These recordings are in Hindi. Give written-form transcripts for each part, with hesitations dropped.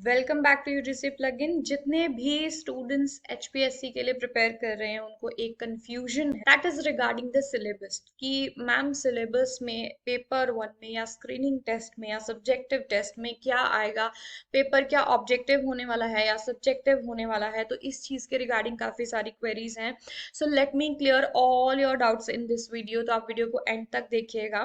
Welcome back to UGC plugin. जितने भी स्टूडेंट्स एचपीएससी के लिए प्रिपेयर कर रहे हैं उनको एक कंफ्यूजन है, that is regarding the syllabus कि मैम सिलेबस में पेपर वन में या स्क्रीनिंग टेस्ट में या सब्जेक्टिव टेस्ट में क्या आएगा, पेपर क्या ऑब्जेक्टिव होने वाला है या सब्जेक्टिव होने वाला है। तो इस चीज के रिगार्डिंग काफी सारी क्वेरीज हैं। So let me clear all your doubts in this video. तो आप वीडियो को एंड तक देखिएगा,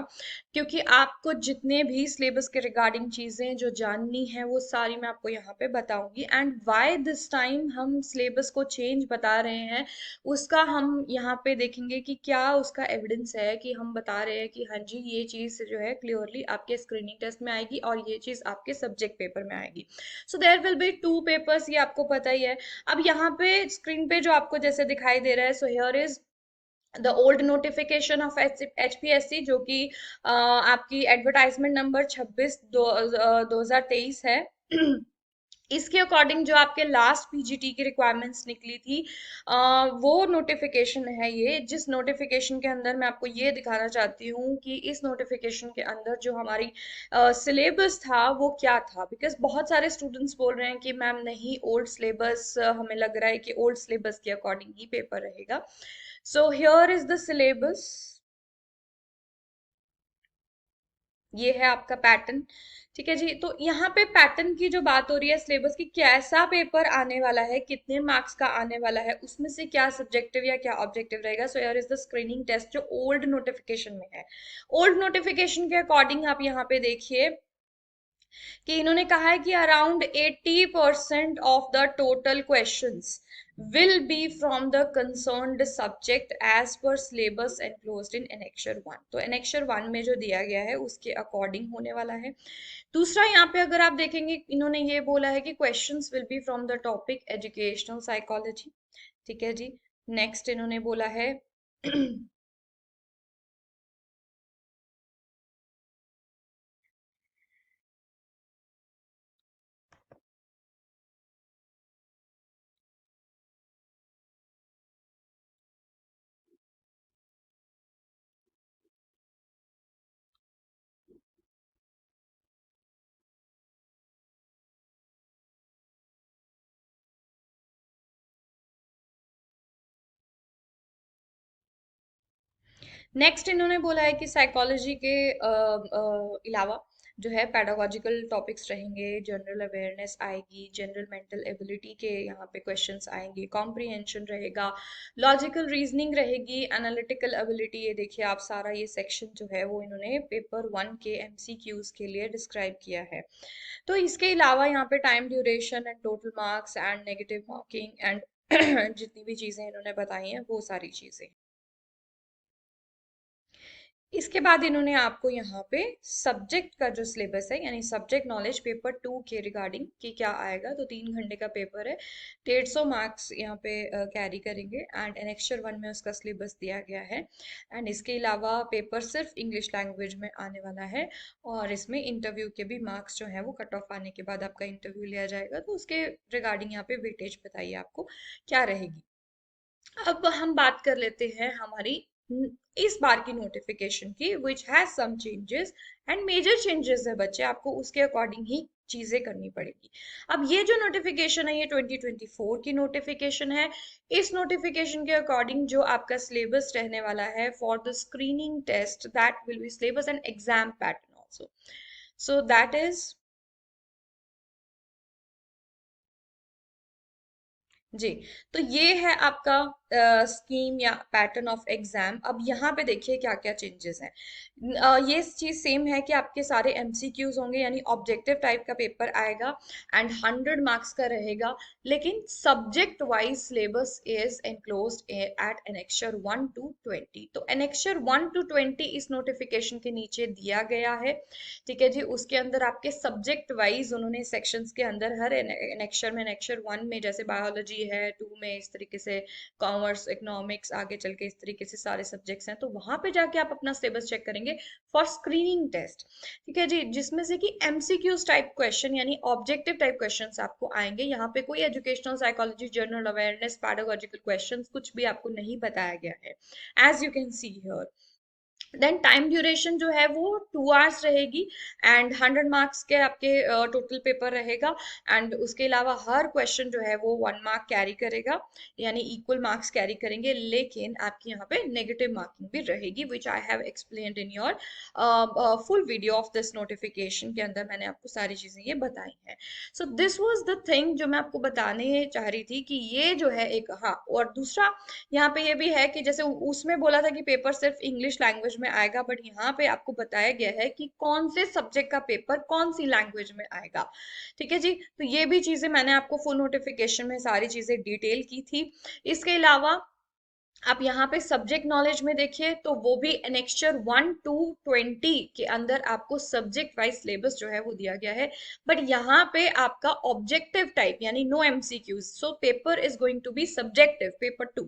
क्योंकि आपको जितने भी सिलेबस के रिगार्डिंग चीजें जो जाननी है वो सारी मैं आपको यहाँ पे बताऊंगी। एंड व्हाई दिस टाइम हम सिलेबस को चेंज बता रहे हैं, उसका हम यहाँ पे देखेंगे कि क्या उसका एविडेंस है कि हम बता रहे हैं कि हाँ जी ये चीज जो है क्लियरली आपके स्क्रीनिंग टेस्ट में आएगी और ये चीज आपके सब्जेक्ट पेपर में आएगी। So there will be two papers, ये आपको पता ही है। अब यहाँ पे स्क्रीन पे जो आपको जैसे दिखाई दे रहा है, सो here is the old notification of HPSC, जो कि आपकी एडवर्टाइजमेंट नंबर 26/2023 है। इसके अकॉर्डिंग जो आपके लास्ट पीजीटी की रिक्वायरमेंट्स निकली थी, वो नोटिफिकेशन है ये, जिस नोटिफिकेशन के अंदर मैं आपको ये दिखाना चाहती हूँ कि इस नोटिफिकेशन के अंदर जो हमारी सिलेबस था वो क्या था। बिकॉज बहुत सारे स्टूडेंट्स बोल रहे हैं कि मैम नहीं, ओल्ड सिलेबस, हमें लग रहा है कि ओल्ड सिलेबस के अकॉर्डिंग ही पेपर रहेगा। So here is the syllabus, ये है आपका पैटर्न। ठीक है जी, तो यहाँ पे पैटर्न की जो बात हो रही है सिलेबस की, कैसा पेपर आने वाला है, कितने मार्क्स का आने वाला है, उसमें से क्या सब्जेक्टिव या क्या ऑब्जेक्टिव रहेगा। So here is the screening test जो ओल्ड नोटिफिकेशन में है। ओल्ड नोटिफिकेशन के अकॉर्डिंग आप यहाँ पे देखिए कि इन्होंने कहा है कि around 80% of the total questions will be from the concerned subject as per syllabus enclosed in annexure 1। तो annexure 1 में जो दिया गया है उसके अकॉर्डिंग होने वाला है। दूसरा यहाँ पे अगर आप देखेंगे, इन्होंने ये बोला है कि questions will be from the topic educational psychology. ठीक है जी। नेक्स्ट इन्होंने बोला है नेक्स्ट इन्होंने बोला है कि साइकोलॉजी के अलावा जो है पैडागोजिकल टॉपिक्स रहेंगे, जनरल अवेयरनेस आएगी, जनरल मेंटल एबिलिटी के यहाँ पे क्वेश्चंस आएंगे, कॉम्प्रिहेंशन रहेगा, लॉजिकल रीजनिंग रहेगी, एनालिटिकल एबिलिटी। ये देखिए आप सारा ये सेक्शन जो है वो इन्होंने पेपर वन के एमसीक्यूज के लिए डिस्क्राइब किया है। तो इसके अलावा यहाँ पे time duration and total marks and negative marking and जितनी भी चीजें इन्होंने बताई हैं वो सारी चीजें। इसके बाद इन्होंने आपको यहाँ पे सब्जेक्ट का जो सिलेबस है यानी सब्जेक्ट नॉलेज पेपर टू के रिगार्डिंग कि क्या आएगा। तो 3 घंटे का पेपर है, 150 मार्क्स यहाँ पे कैरी करेंगे एंड एनेक्चर वन में उसका सिलेबस दिया गया है। एंड इसके अलावा पेपर सिर्फ इंग्लिश लैंग्वेज में आने वाला है और इसमें इंटरव्यू के भी मार्क्स जो है वो कट ऑफ आने के बाद आपका इंटरव्यू लिया जाएगा। तो उसके रिगार्डिंग यहाँ पे वेटेज बताइए आपको क्या रहेगी। अब हम बात कर लेते हैं हमारी इस बार की नोटिफिकेशन की, which has some changes and major changes है बच्चे, आपको उसके अकॉर्डिंग ही चीजें करनी पड़ेगी। अब ये जो नोटिफिकेशन है ये 2024 की नोटिफिकेशन है। इस नोटिफिकेशन के अकॉर्डिंग जो आपका सिलेबस रहने वाला है for the screening test, that will be syllabus and exam pattern also. So that is, जी, तो ये है आपका स्कीम या पैटर्न ऑफ एग्जाम। अब यहाँ पे देखिए क्या क्या चेंजेस हैं। ये चीज सेम है कि आपके सारे एमसीक्यूज होंगे यानी ऑब्जेक्टिव टाइप का पेपर आएगा एंड 100 मार्क्स का रहेगा। लेकिन subject wise syllabus is enclosed at annexure 1 to 20। तो एनेक्चर 1 to 20 इस नोटिफिकेशन के नीचे दिया गया है। ठीक है जी, उसके अंदर आपके सब्जेक्ट वाइज उन्होंने सेक्शंस के अंदर हर एनेक्चर में, एनेक्चर वन में जैसे बायोलॉजी है, टू में इस तरीके से कॉमर्स, इकोनॉमिक्स, आगे चल के इस तरीके से सारे सब्जेक्ट्स हैं। तो वहां पे जाके आप अपना सिलेबस चेक करेंगे फॉर स्क्रीनिंग टेस्ट। ठीक है जी, जिसमें से कि एमसीक्यूज टाइप क्वेश्चन यानी ऑब्जेक्टिव टाइप क्वेश्चंस आपको आएंगे। यहाँ पे कोई educational psychology, general awareness, pedagogical questions कुछ भी आपको नहीं बताया गया है, as you can see here. Then time duration जो है वो 2 आवर्स रहेगी, एंड 100 मार्क्स के आपके टोटल पेपर रहेगा। एंड उसके अलावा हर क्वेश्चन जो है वो 1 मार्क कैरी करेगा, यानी इक्वल मार्क्स कैरी करेंगे, लेकिन आपकी यहाँ पे नेगेटिव मार्किंग भी रहेगी, which I have explained in your full video of this notification के अंदर मैंने आपको सारी चीजें ये बताई हैं। So this was the thing जो मैं आपको बताने चाह रही थी कि ये जो है एक, हाँ, और दूसरा यहाँ पे ये भी है कि जैसे उसमें बोला था कि पेपर सिर्फ इंग्लिश लैंग्वेज में आएगा, बट यहाँ पे आपको बताया गया है कि कौन से सब्जेक्ट का पेपर कौन सी लैंग्वेज में आएगा। ठीक है जी, तो ये भी चीजें मैंने आपको फुल नोटिफिकेशन में सारी चीजें डिटेल की थी। इसके अलावा आप यहाँ पे सब्जेक्ट नॉलेज में देखिए तो वो भी एनेक्स्चर 1 to 20 के अंदर आपको सब्जेक्ट वाइज सिलेबस जो है वो दिया गया है। बट यहाँ पे आपका ऑब्जेक्टिव टाइप यानी no MCQs, so paper is going to be subjective paper 2।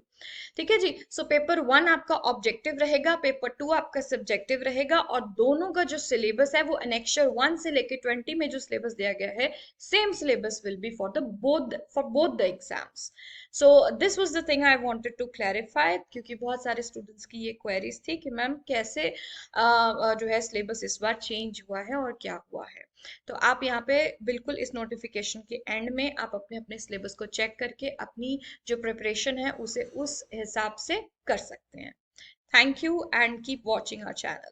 ठीक है जी, सो पेपर 1 आपका ऑब्जेक्टिव रहेगा, पेपर 2 आपका सब्जेक्टिव रहेगा, और दोनों का जो सिलेबस है वो एनेक्स्चर 1 से लेके 20 में जो सिलेबस दिया गया है, same syllabus will be for both the exams. So this was the thing I wanted to clarify, क्योंकि बहुत सारे स्टूडेंट्स की ये क्वेरीज थी कि मैम कैसे जो है सिलेबस इस बार चेंज हुआ है और क्या हुआ है। तो आप यहाँ पे बिल्कुल इस नोटिफिकेशन के एंड में आप अपने अपने सिलेबस को चेक करके अपनी जो प्रिपरेशन है उसे उस हिसाब से कर सकते हैं। Thank you and keep watching our channel.